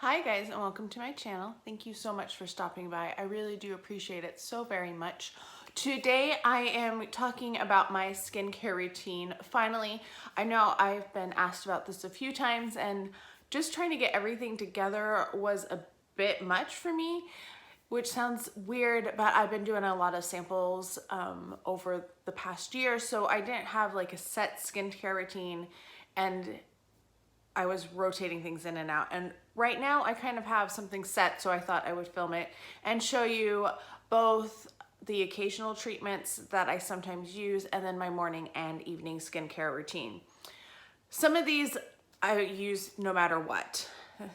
Hi guys, and welcome to my channel. Thank you so much for stopping by. I really do appreciate it so very much. Today I am talking about my skincare routine. Finally, I know I've been asked about this a few times, and just trying to get everything together was a bit much for me, which sounds weird, but I've been doing a lot of samples over the past year, so I didn't have like a set skincare routine, and I was rotating things in and out. And right now I kind of have something set, so I thought I would film it and show you both the occasional treatments that I sometimes use and then my morning and evening skincare routine. Some of these I use no matter what,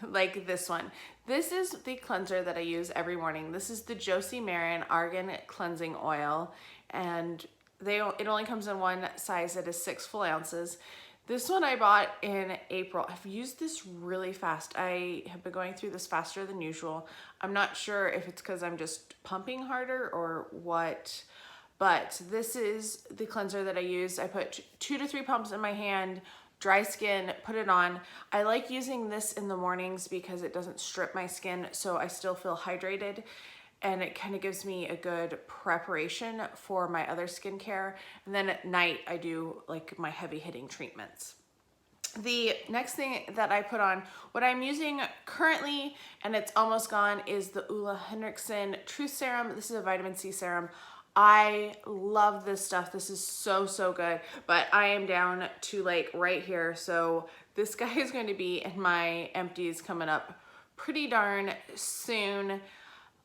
like this one. This is the cleanser that I use every morning. This is the Josie Marin Argan Cleansing Oil, and it only comes in one size. It is 6 full ounces. This one I bought in April. I've used this really fast. I have been going through this faster than usual. I'm not sure if it's because I'm just pumping harder or what, but this is the cleanser that I use. I put 2 to 3 pumps in my hand, dry skin, put it on. I like using this in the mornings because it doesn't strip my skin, so I still feel hydrated, and it kind of gives me a good preparation for my other skincare. And then at night I do like my heavy hitting treatments. The next thing that I put on, what I'm using currently, and it's almost gone, is the Ulla Henriksen Truth Serum. This is a vitamin C serum. I love this stuff. This is so good, but I am down to like right here. So this guy is going to be in my empties coming up pretty darn soon.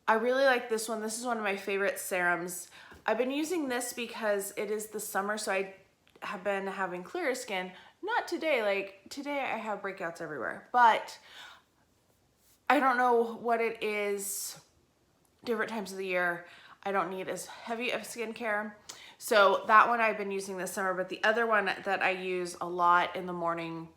I really like this one. This is one of my favorite serums. I've been using this because it is the summer, so I have been having clearer skin. Not today, like today I have breakouts everywhere, but I don't know what it is, different times of the year. I don't need as heavy of skincare. So that one I've been using this summer, but the other one that I use a lot in the morning,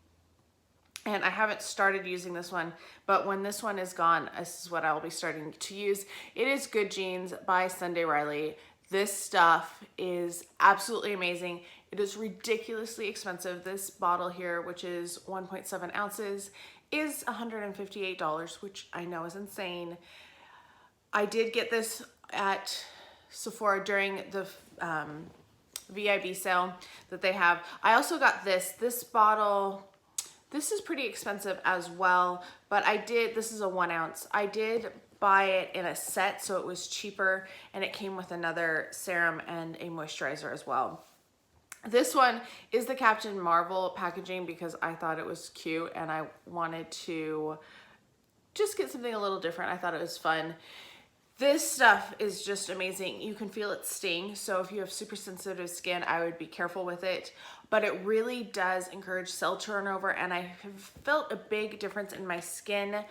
and I haven't started using this one, but when this one is gone, this is what I'll be starting to use. It is Good Genes by Sunday Riley. This stuff is absolutely amazing. It is ridiculously expensive. This bottle here, which is 1.7 ounces, is $158, which I know is insane. I did get this at Sephora during the VIB sale that they have. I also got this bottle. This is pretty expensive as well, but this is a 1 ounce. I did buy it in a set, so it was cheaper, and it came with another serum and a moisturizer as well. This one is the Captain Marvel packaging because I thought it was cute and I wanted to just get something a little different. I thought it was fun. This stuff is just amazing. You can feel it sting, so if you have super sensitive skin, I would be careful with it. But it really does encourage cell turnover, and I have felt a big difference in my skin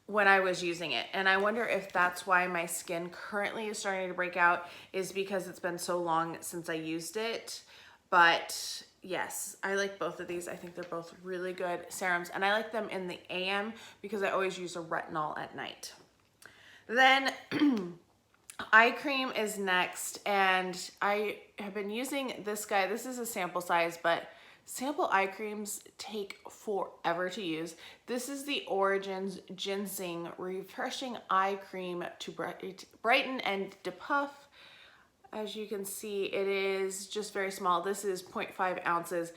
when I was using it. And I wonder if that's why my skin currently is starting to break out, is because it's been so long since I used it. But yes, I like both of these. I think they're both really good serums, and I like them in the AM because I always use a retinol at night. Then eye cream is next, and I have been using this guy. This is a sample size, but sample eye creams take forever to use. This is the Origins Ginseng Refreshing Eye Cream to brighten and depuff. As you can see, it is just very small. This is 0.5 ounces.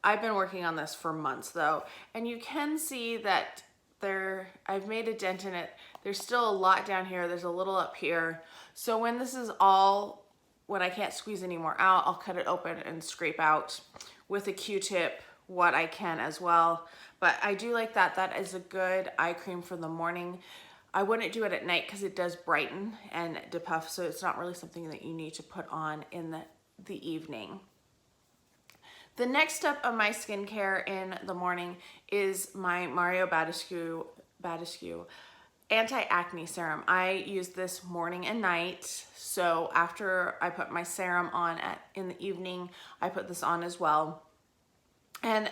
I've been working on this for months though, and you can see that I've made a dent in it. There's still a lot down here. There's a little up here. So when this is all, when I can't squeeze any more out, I'll cut it open and scrape out with a Q-tip what I can as well. But I do like that. That is a good eye cream for the morning. I wouldn't do it at night because it does brighten and depuff, so it's not really something that you need to put on in the evening. The next step of my skincare in the morning is my Mario Badescu anti-acne serum. I use this morning and night. So after I put my serum on in the evening, I put this on as well. And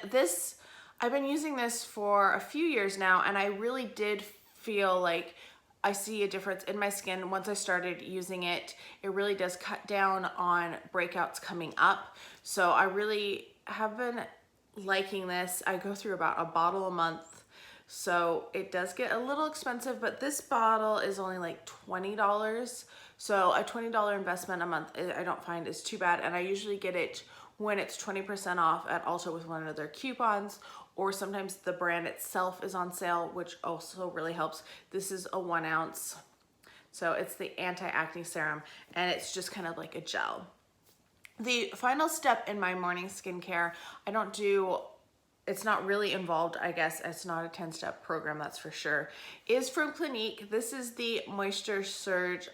I've been using this for a few years now, and I really did feel like I see a difference in my skin once I started using it. It really does cut down on breakouts coming up. So I really have been liking this. I go through about a bottle a month. So it does get a little expensive, but this bottle is only like $20. So a $20 investment a month, I don't find is too bad. And I usually get it when it's 20% off at Ulta with one of their coupons, or sometimes the brand itself is on sale, which also really helps. This is a 1 ounce. So it's the anti-acne serum, and it's just kind of like a gel. The final step in my morning skincare, it's not really involved, I guess. It's not a 10-step program, that's for sure, is from Clinique. This is the Moisture Surge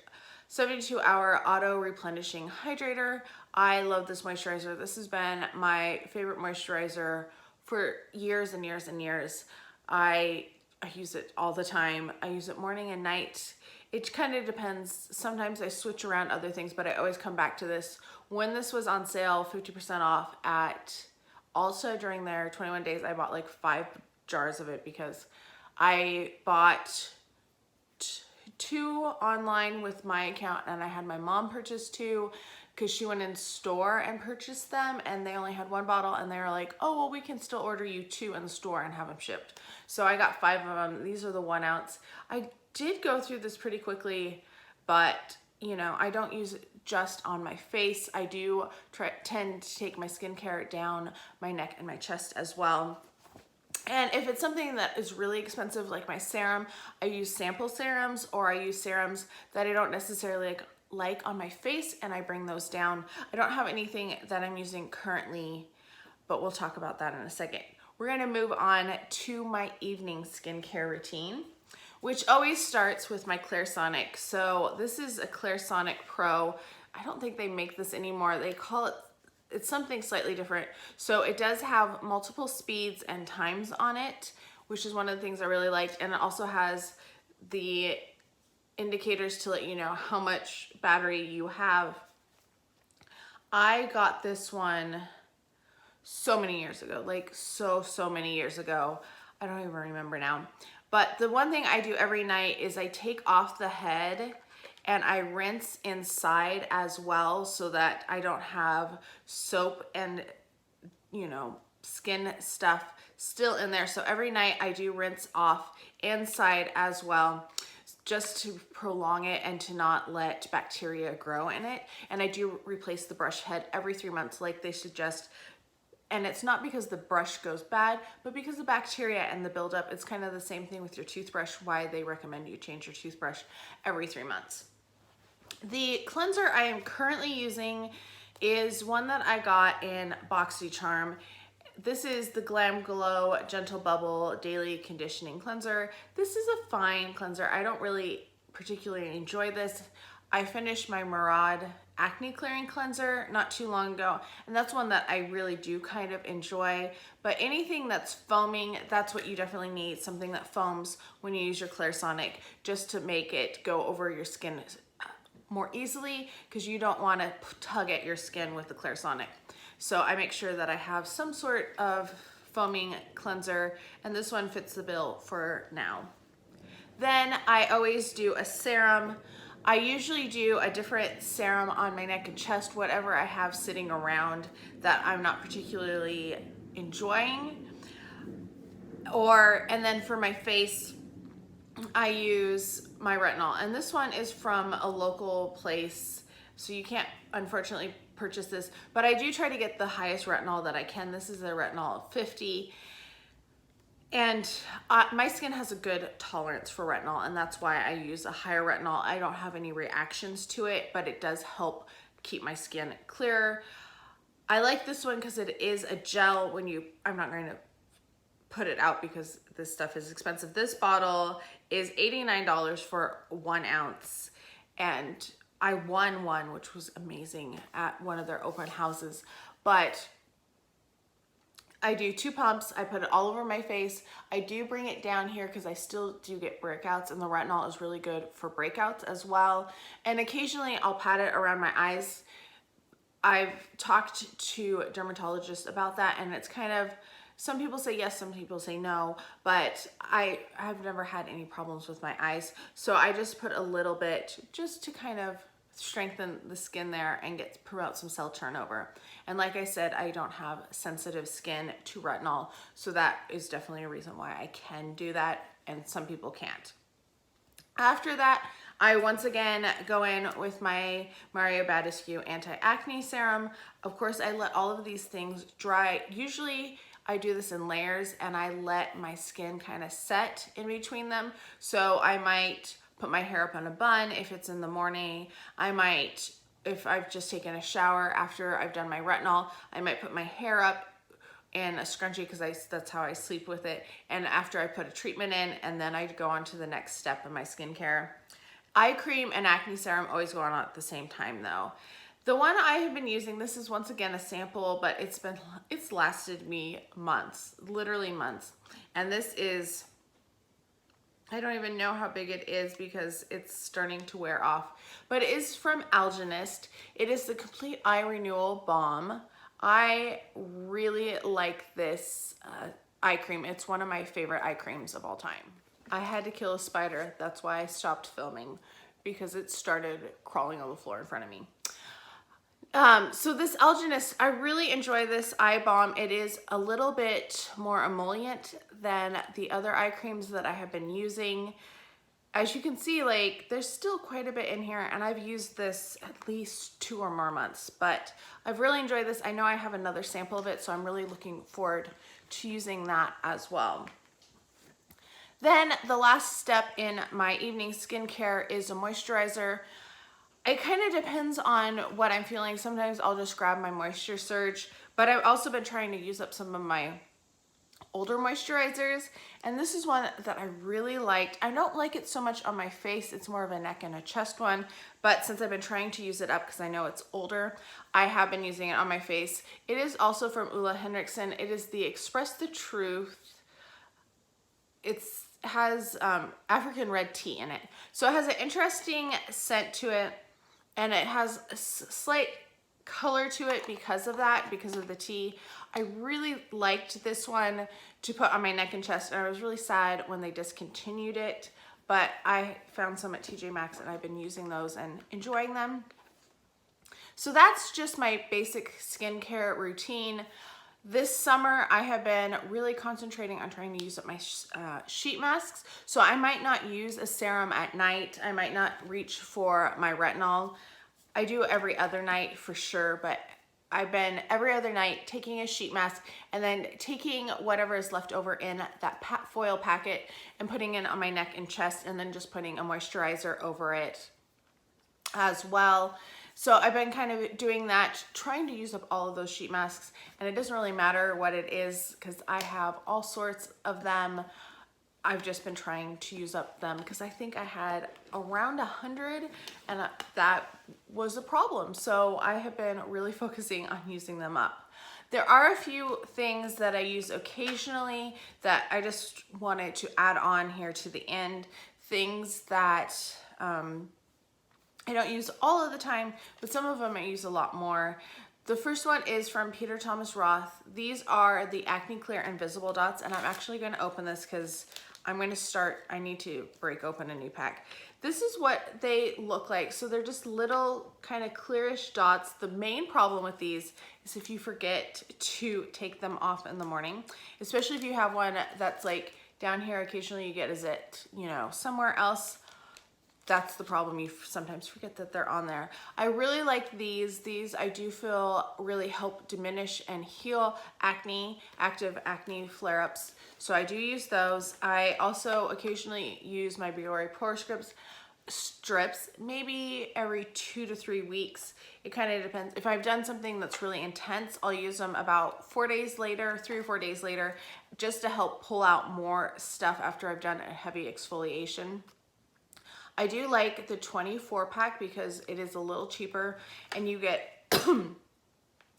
72-hour auto replenishing hydrator. I love this moisturizer. This has been my favorite moisturizer for years and years and years. I use it all the time. I use it morning and night. It kind of depends. Sometimes I switch around other things, but I always come back to this. When this was on sale, 50% off at Ulta during their 21 days, I bought like 5 jars of it because I bought 2 online with my account, and I had my mom purchase 2 because she went in store and purchased them, and they only had 1 bottle, and they were like, oh, well, we can still order you 2 in the store and have them shipped. So I got 5 of them. These are the 1 ounce. I did go through this pretty quickly, but you know, I don't use it just on my face. I do tend to take my skincare down my neck and my chest as well. And if it's something that is really expensive, like my serum, I use sample serums, or I use serums that I don't necessarily like on my face, and I bring those down. I don't have anything that I'm using currently, but we'll talk about that in a second. We're gonna move on to my evening skincare routine, which always starts with my Clairsonic. So this is a Clairsonic Pro. I don't think they make this anymore. They call it, it's something slightly different. So it does have multiple speeds and times on it, which is one of the things I really liked. And it also has the indicators to let you know how much battery you have. I got this one so many years ago, like so many years ago. I don't even remember now. But the one thing I do every night is I take off the head and I rinse inside as well, so that I don't have soap and, you know, skin stuff still in there. So every night I do rinse off inside as well, just to prolong it and to not let bacteria grow in it. And I do replace the brush head every 3 months like they suggest. And it's not because the brush goes bad, but because the bacteria and the buildup. It's kind of the same thing with your toothbrush, why they recommend you change your toothbrush every 3 months. The cleanser I am currently using is one that I got in BoxyCharm. This is the Glam Glow Gentle Bubble Daily Conditioning Cleanser. This is a fine cleanser. I don't really particularly enjoy this. I finished my Murad Acne Clearing Cleanser not too long ago, and that's one that I really do kind of enjoy. But anything that's foaming, that's what you definitely need, something that foams when you use your Clairsonic, just to make it go over your skin more easily, because you don't want to tug at your skin with the Clairsonic. So I make sure that I have some sort of foaming cleanser, and this one fits the bill for now. Then I always do a serum. I usually do a different serum on my neck and chest, whatever I have sitting around that I'm not particularly enjoying. And then for my face, I use my retinol. And this one is from a local place, so you can't, unfortunately, purchase this. But I do try to get the highest retinol that I can. This is a retinol of 50. And my skin has a good tolerance for retinol, and that's why I use a higher retinol. I don't have any reactions to it, but it does help keep my skin clearer. I like this one because it is a gel. I'm not going to put it out because this stuff is expensive. This bottle is $89 for 1 ounce, and I won one, which was amazing, at one of their open houses. But I do 2 pumps. I put it all over my face. I do bring it down here because I still do get breakouts, and the retinol is really good for breakouts as well. And occasionally I'll pat it around my eyes. I've talked to dermatologists about that, and it's kind of, some people say yes, some people say no, but I've never had any problems with my eyes. So I just put a little bit just to kind of strengthen the skin there and promote some cell turnover. And like I said, I don't have sensitive skin to retinol, so that is definitely a reason why I can do that, and some people can't. After that, I once again go in with my Honey and Ebates anti-acne serum. Of course, I let all of these things dry. Usually I do this in layers, and I let my skin kind of set in between them. So I might put my hair up on a bun if it's in the morning. I might, if I've just taken a shower after I've done my retinol, I might put my hair up in a scrunchie because that's how I sleep with it. And after I put a treatment in, and then I go on to the next step of my skincare. Eye cream and acne serum always go on at the same time though. The one I have been using, this is once again a sample, but it's lasted me months, literally months. And this is, I don't even know how big it is because it's starting to wear off, but it is from Algenist. It is the Complete Eye Renewal Balm. I really like this eye cream. It's one of my favorite eye creams of all time. I had to kill a spider. That's why I stopped filming, because it started crawling on the floor in front of me. So this Algenist, I really enjoy this eye balm. It is a little bit more emollient than the other eye creams that I have been using. As you can see, like, there's still quite a bit in here, and I've used this at least 2 or more months, but I've really enjoyed this. I know I have another sample of it, so I'm really looking forward to using that as well. Then the last step in my evening skincare is a moisturizer. It kind of depends on what I'm feeling. Sometimes I'll just grab my Moisture Surge, but I've also been trying to use up some of my older moisturizers, and this is one that I really liked. I don't like it so much on my face. It's more of a neck and a chest one, but since I've been trying to use it up because I know it's older, I have been using it on my face. It is also from Ulla Henriksen. It is the Express the Truth. It has African red tea in it. So it has an interesting scent to it, and it has a slight color to it because of that, because of the tea. I really liked this one to put on my neck and chest, and I was really sad when they discontinued it, but I found some at TJ Maxx and I've been using those and enjoying them. So that's just my basic skincare routine. This summer, I have been really concentrating on trying to use up my sheet masks. So I might not use a serum at night. I might not reach for my retinol. I do every other night for sure, but I've been every other night taking a sheet mask and then taking whatever is left over in that foil packet and putting it on my neck and chest, and then just putting a moisturizer over it as well. So I've been kind of doing that, trying to use up all of those sheet masks, and it doesn't really matter what it is because I have all sorts of them. I've just been trying to use up them because I think I had around 100, and that was a problem. So I have been really focusing on using them up. There are a few things that I use occasionally that I just wanted to add on here to the end. Things that I don't use all of the time, but some of them I use a lot more. The first one is from Peter Thomas Roth. These are the Acne Clear Invisible Dots, and I'm actually going to open this because I'm going to start, I need to break open a new pack. This is what they look like. So they're just little kind of clearish dots. The main problem with these is if you forget to take them off in the morning, especially if you have one that's like down here, occasionally you get, is it, you know, somewhere else. That's the problem. You sometimes forget that they're on there. I really like these. These I do feel really help diminish and heal acne, active acne flare-ups. So I do use those. I also occasionally use my Biore Pore strips, maybe every 2 to 3 weeks. It kind of depends. If I've done something that's really intense, I'll use them about 4 days later, 3 or 4 days later, just to help pull out more stuff after I've done a heavy exfoliation. I do like the 24 pack because it is a little cheaper, and you get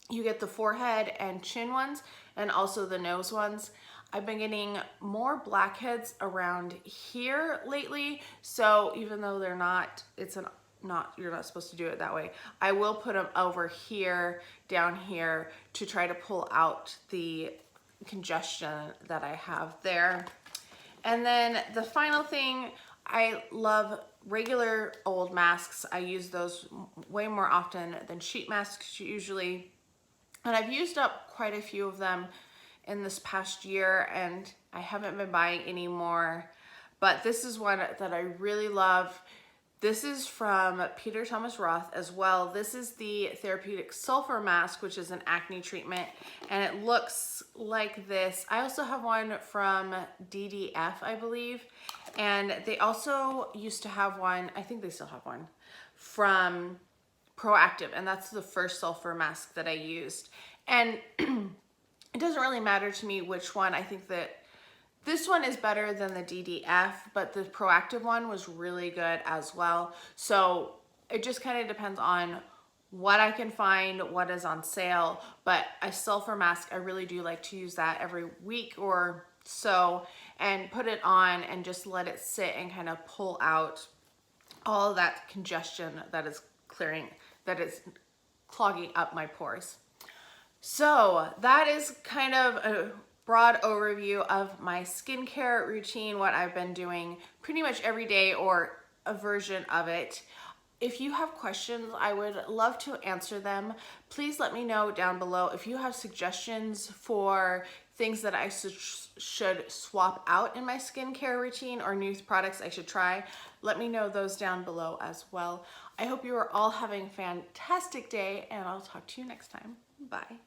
you get the forehead and chin ones and also the nose ones. I've been getting more blackheads around here lately, so even though they're not, you're not supposed to do it that way. I will put them over here, down here, to try to pull out the congestion that I have there. And then the final thing, I love regular old masks. I use those way more often than sheet masks usually. And I've used up quite a few of them in this past year, and I haven't been buying any more. But this is one that I really love. This is from Peter Thomas Roth as well. This is the Therapeutic Sulfur Mask, which is an acne treatment, and it looks like this. I also have one from DDF, I believe, and they also used to have one, I think they still have one, from Proactive, and that's the first sulfur mask that I used. And it doesn't really matter to me which one. I think that this one is better than the DDF, but the Proactive one was really good as well. So it just kind of depends on what I can find, what is on sale. But a sulfur mask, I really do like to use that every week or so and put it on and just let it sit and kind of pull out all of that congestion that is clogging up my pores. So that is kind of a broad overview of my skincare routine, what I've been doing pretty much every day or a version of it. If you have questions, I would love to answer them. Please let me know down below. If you have suggestions for things that I should swap out in my skincare routine or new products I should try, let me know those down below as well. I hope you are all having a fantastic day, and I'll talk to you next time. Bye.